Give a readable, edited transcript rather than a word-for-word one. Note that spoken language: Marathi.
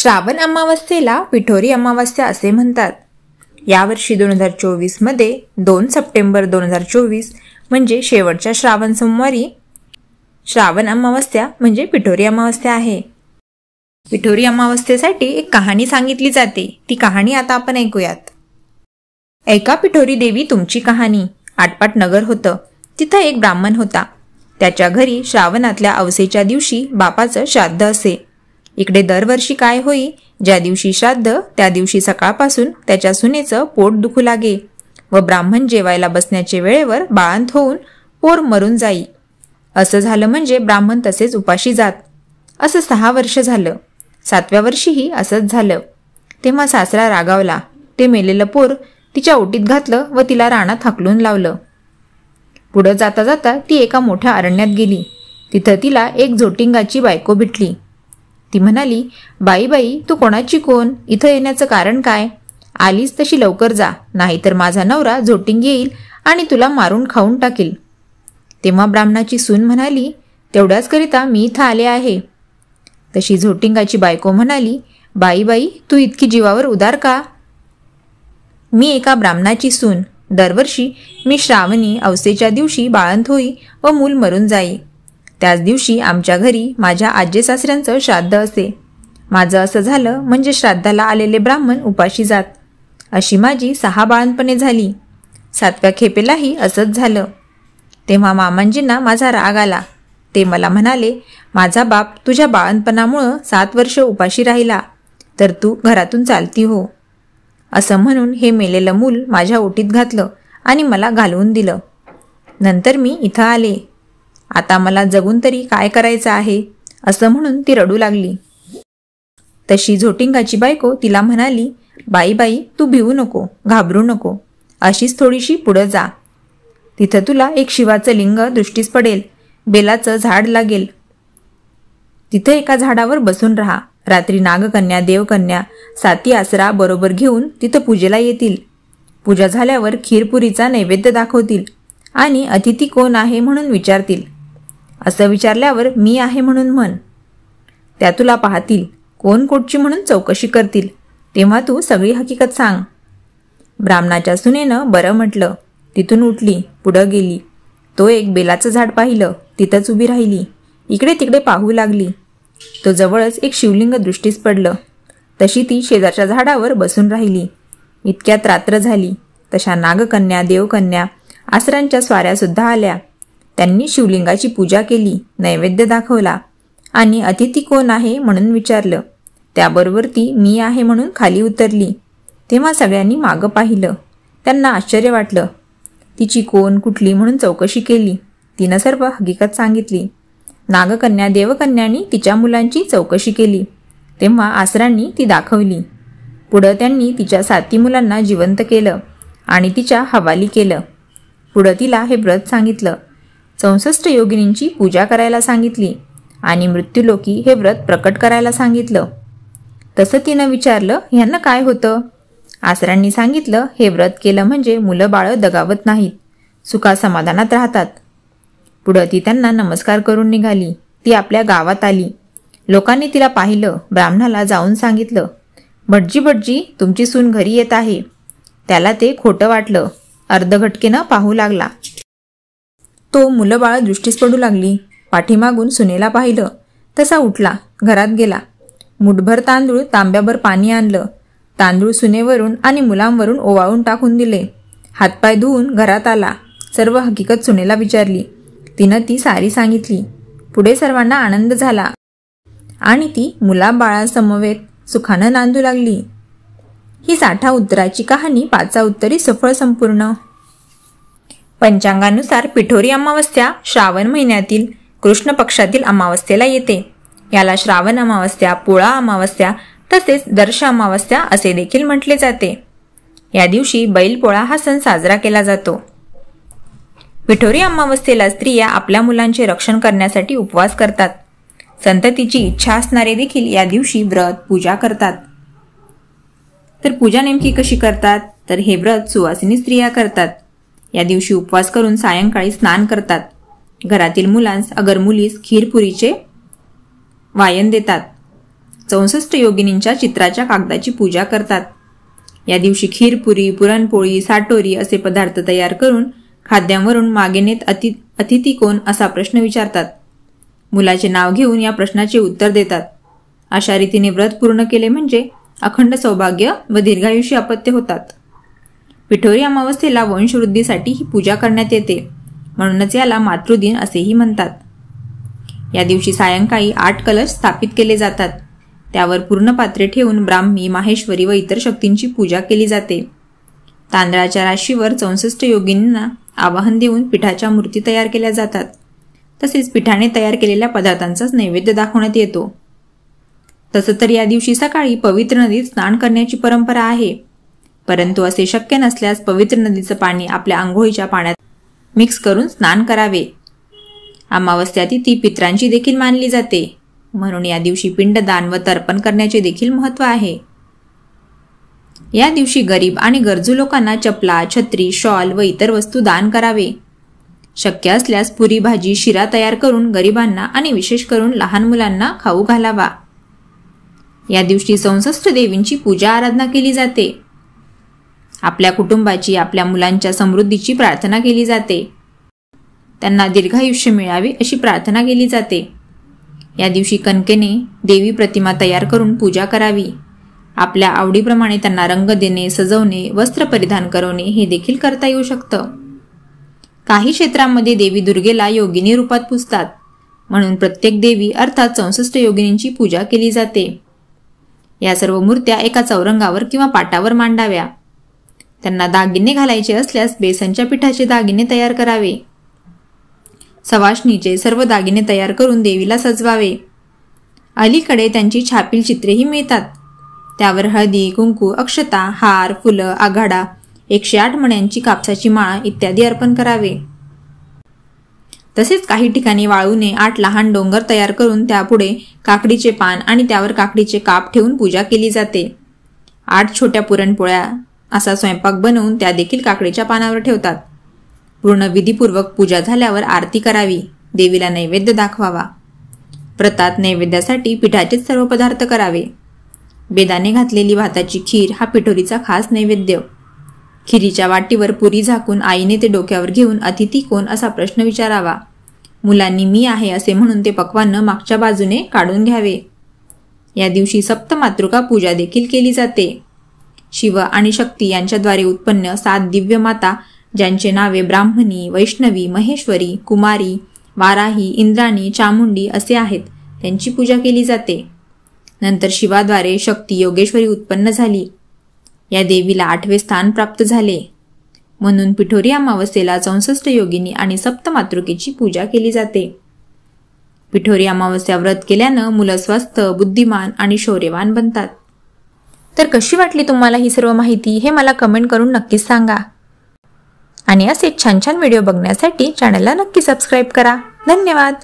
श्रावण अमावस्येला पिठोरी अमावस्या असे म्हणतात. यावर्षी 2024 मध्ये 2 सप्टेंबर 2024 म्हणजे शेवटच्या श्रावण सोमवारी श्रावण अमावस्या म्हणजे पिठोरी अमावस्या आहे. पिठोरी अमावस्येसाठी एक कहाणी सांगितली जाते. ती कहाणी आता आपण ऐकूयात. ऐका पिठोरी देवी तुमची कहाणी. आटपाट नगर होतं. तिथं एक ब्राह्मण होता. त्याच्या घरी श्रावणातल्या अवसेच्या दिवशी बापाचं श्राद्ध असे. इकडे दरवर्षी काय होई, ज्या दिवशी श्राद्ध त्या दिवशी सकाळपासून त्याच्या सुनेचं पोट दुखू लागे व ब्राह्मण जेवायला बसण्याचे वेळेवर बाळंत होऊन पोर मरून जाई. असं झालं म्हणजे ब्राह्मण तसेच उपाशी जात. असं 6 वर्ष झालं. 7व्या वर्षीही असंच झालं. तेव्हा सासरा रागावला. ते मेलेलं पोर तिच्या ओटीत घातलं व तिला रानात हाकलून लावलं. पुढं जाता जाता ती एका मोठ्या अरण्यात गेली. तिथं तिला एक झोटिंगाची बायको भेटली. ती म्हणाली, बाई बाई तू कोणाची कोण, इथं येण्याचं कारण काय? आलीस तशी लवकर जा, नाहीतर माझा नवरा झोटिंग येईल आणि तुला मारून खाऊन टाकील. तेव्हा ब्राह्मणाची सून म्हणाली, तेवढ्याच करिता मी इथं आले आहे. तशी झोटिंगाची बायको म्हणाली, बाई बाई तू इतकी जीवावर उदार का? मी एका ब्राह्मणाची सून. दरवर्षी मी श्रावणी अवसेच्या दिवशी बाळंत होई व मूल मरून जाई. त्याच दिवशी आमच्या घरी माझ्या आजे सासऱ्यांचं श्राद्ध असे. माझं असं झालं म्हणजे श्राद्धाला आलेले ब्राह्मण उपाशी जात. अशी माझी 6 बाळंतपणे झाली. 7व्या खेपेलाही असंच झालं. तेव्हा मामांजींना माझा राग आला. ते मला म्हणाले, माझा बाप तुझ्या बाळंतपणामुळं 7 वर्ष उपाशी राहिला, तर तू घरातून चालती हो. असं म्हणून हे मेलेलं मूल माझ्या ओटीत घातलं आणि मला घालवून दिलं. नंतर मी इथं आले. आता मला जगून तरी काय करायचं आहे, असं म्हणून ती रडू लागली. तशी झोटिंगाची बायको तिला म्हणाली, बाई बाई तू भिवू नको, घाबरू नको, अशीच थोडीशी पुढं जा. तिथं तुला एक शिवाचं लिंग दृष्टीस पडेल. बेलाचं झाड लागेल. तिथं एका झाडावर बसून राहा. रात्री नागकन्या, देवकन्या, 7 आसरा बरोबर घेऊन तिथं पूजेला येतील. पूजा झाल्यावर खीरपुरीचा नैवेद्य दाखवतील आणि अतिथी कोण आहे म्हणून विचारतील. असं विचारल्यावर मी आहे म्हणून म्हण. त्या तुला पाहतील. कोण कोटची म्हणून चौकशी करतील. तेव्हा तू सगळी हकीकत सांग. ब्राह्मणाच्या सुनेनं बरं म्हटलं. तिथून उठली, पुढं गेली. तो एक बेलाचं झाड पाहिलं. तिथंच उभी राहिली. इकडे तिकडे पाहू लागली. तो जवळच एक शिवलिंग दृष्टीस पडलं. तशी ती शेजारच्या झाडावर बसून राहिली. इतक्यात रात्र झाली. तशा नागकन्या, देवकन्या, आसरांच्या स्वाऱ्यासुद्धा आल्या. त्यांनी शिवलिंगाची पूजा केली, नैवेद्य दाखवला आणि अतिथी कोण आहे म्हणून विचारलं. त्याबरोबर ती मी आहे म्हणून खाली उतरली. तेव्हा सगळ्यांनी मागं पाहिलं. त्यांना आश्चर्य वाटलं. तिची कोण कुठली म्हणून चौकशी केली. तिनं सर्व हकीकत सांगितली. नागकन्या, देवकन्यांनी तिच्या मुलांची चौकशी केली. तेव्हा आसरांनी ती दाखवली. पुढं त्यांनी तिच्या 7 मुलांना जिवंत केलं आणि तिच्या हवाली केलं. पुढं तिला हे व्रत सांगितलं. 64 योगिनींची पूजा करायला सांगितली आणि मृत्यूलोकी हे व्रत प्रकट करायला सांगितलं. तसं तिनं विचारलं, ह्यांना काय होतं? आसरांनी सांगितलं, हे व्रत केलं म्हणजे मुलं बाळं दगावत नाहीत, सुखासमाधानात राहतात. पुढं ती त्यांना नमस्कार करून निघाली. ती आपल्या गावात आली. लोकांनी तिला पाहिलं. ब्राह्मणाला जाऊन सांगितलं, भटजी भटजी तुमची सून घरी येत आहे. त्याला ते खोटं वाटलं. अर्धघटकेनं पाहू लागला. तो मुलं बाळ दृष्टीस पडू लागली. पाठीमागून सुनेला पाहिलं. तसा उठला, घरात गेला. मुठभर तांदूळ, तांब्याभर पाणी आणलं. तांदूळ सुनेवरून आणि मुलांवरून ओवाळून टाकून दिले. हातपाय धुवून घरात आला. सर्व हकीकत सुनेला विचारली. तिनं ती सारी सांगितली. पुढे सर्वांना आनंद झाला आणि ती मुलाबाळांसमवेत सुखानं नांदू लागली. ही 60 उत्तराची कहाणी 5 उत्तरी सफळ संपूर्ण. पंचांगानुसार पिठोरी अमावस्या श्रावण महिन्यातील कृष्ण पक्षातील अमावस्येला येते. याला श्रावण अमावस्या, पोळा अमावस्या तसेच दर्श अमावस्या असे देखील म्हटले जाते. या दिवशी बैलपोळा हा सण साजरा केला जातो. पिठोरी अमावस्येला स्त्रिया आपल्या मुलांचे रक्षण करण्यासाठी उपवास करतात. संततीची इच्छा असणारे देखील या दिवशी व्रत पूजा करतात. तर पूजा नेमकी कशी करतात? तर हे व्रत सुवासिनी स्त्रिया करतात. या दिवशी उपवास करून सायंकाळी स्नान करतात. घरातील मुलांस अगर मुलीस खीरपुरीचे वायन देतात. 64 योगिनींच्या चित्राच्या कागदाची पूजा करतात। या दिवशी खीरपुरी, पुरणपोळी, साटोरी असे पदार्थ तयार करून खाद्यांवरून मागे नेत अतिथी कोण असा प्रश्न विचारतात। मुलाचे नाव घेऊन या प्रश्नाचे उत्तर देतात। अशा रीतीने व्रत पूर्ण केले म्हणजे अखंड सौभाग्य व दीर्घायुष्य अपत्य होतात। पिठोरी अमावस्येला वंशवृद्धीसाठी ही पूजा करण्यात येते, म्हणूनच याला मातृदिन असेही म्हणतात। या दिवशी सायंकाळी 8 कलश स्थापित केले जातात। त्यावर पूर्ण पात्रे ठेवून ब्राह्मी, माहेश्वरी व इतर शक्तींची पूजा केली जाते। तांदळाच्या राशीवर 64 योगिनींना आवाहन देऊन पिठाच्या मूर्ती तयार केल्या जातात। तसेच पिठाने तयार केलेल्या पदार्थांचाच नैवेद्य दाखवण्यात येतो। तसं तर या दिवशी सकाळी पवित्र नदीत स्नान करण्याची परंपरा आहे, परंतु असे शक्य नसल्यास पवित्र नदीचं पाणी आपल्या आंघोळीच्या पाण्यात मिक्स करून स्नान करावे। अमावस्या तिथी पितरांची देखील मानली जाते, म्हणून या दिवशी पिंडदान व तर्पण करण्याचे देखील महत्त्व आहे। या दिवशी गरीब आणि गरजू लोकांना चपला, छत्री, शॉल व इतर वस्तू दान करावे। शक्य असल्यास पुरी भाजी, शिरा तयार करून गरिबांना आणि विशेष करून लहान मुलांना खाऊ घालावा। या दिवशी 64 देवींची पूजा आराधना केली जाते। आपल्या कुटुंबाची, आपल्या मुलांच्या समृद्धीची प्रार्थना केली जाते। त्यांना दीर्घायुष्य मिळावे अशी प्रार्थना केली जाते। या दिवशी कणकेने देवी प्रतिमा तयार करून पूजा करावी। आपल्या आवडीप्रमाणे त्यांना रंग देणे, सजवणे, वस्त्र परिधान करवणे हे देखील करता येऊ शकतं। काही क्षेत्रांमध्ये देवी दुर्गेला योगिनी रूपात पूजतात, म्हणून प्रत्येक देवी अर्थात 64 योगिनींची पूजा केली जाते। या सर्व मूर्त्या एका चौरंगावर किंवा पाटावर मांडाव्या। त्यांना दागिने घालायचे असल्यास बेसनच्या पिठाचे दागिने तयार करावे। सवाष्णीचे सर्व दागिने तयार करून देवीला सजवावे। अलीकडे त्यांची छापील चित्रेही मिळतात। त्यावर हळदी, कुंकू, अक्षता, हार, फुलं, आघाडा, 108 मण्यांची कापसाची माळ इत्यादी अर्पण करावे। तसेच काही ठिकाणी वाळूने 8 लहान डोंगर तयार करून त्यापुढे काकडीचे पान आणि त्यावर काकडीचे काप ठेवून पूजा केली जाते। 8 छोट्या पुरणपोळ्या असा स्वयंपाक बनवून त्या देखील काकडीच्या पानावर ठेवतात। पूर्ण विधीपूर्वक पूजा झाल्यावर आरती करावी, देवीला नैवेद्य दाखवावा। व्रतात नैवेद्यासाठी पिठाचेच सर्व पदार्थ करावे। बेदाणे घातलेली भाताची खीर हा पिठोरीचा खास नैवेद्य। खिरीच्या वाटीवर पुरी झाकून आईने ते डोक्यावर घेऊन अतिथी कोण असा प्रश्न विचारावा। मुलांनी मी आहे असे म्हणून ते पक्वान्न मागच्या बाजूने काढून घ्यावे। या दिवशी सप्तमातृका पूजा देखील केली जाते। शिव आणि शक्ती यांच्याद्वारे उत्पन्न 7 दिव्य माता ज्यांचे नावे ब्राह्मणी, वैष्णवी, महेश्वरी, कुमारी, वाराही, इंद्राणी, चामुंडी असे आहेत, त्यांची पूजा केली जाते। नंतर शिवाद्वारे शक्ती योगेश्वरी उत्पन्न झाली। या देवीला 8वे स्थान प्राप्त झाले, म्हणून पिठोरी अमावस्येला 64 योगिनी आणि सप्तमातृकेची पूजा केली जाते। पिठोरी अमावस्या व्रत केल्यानं मुलं स्वस्थ, बुद्धिमान आणि शौर्यवान बनतात। तर कशी वाटली तुम्हाला ही सर्व माहिती हे मला कमेंट करून नक्कीच सांगा। आणि असे छान छान व्हिडिओ बघण्यासाठी चॅनलला नक्की सबस्क्राईब करा। धन्यवाद।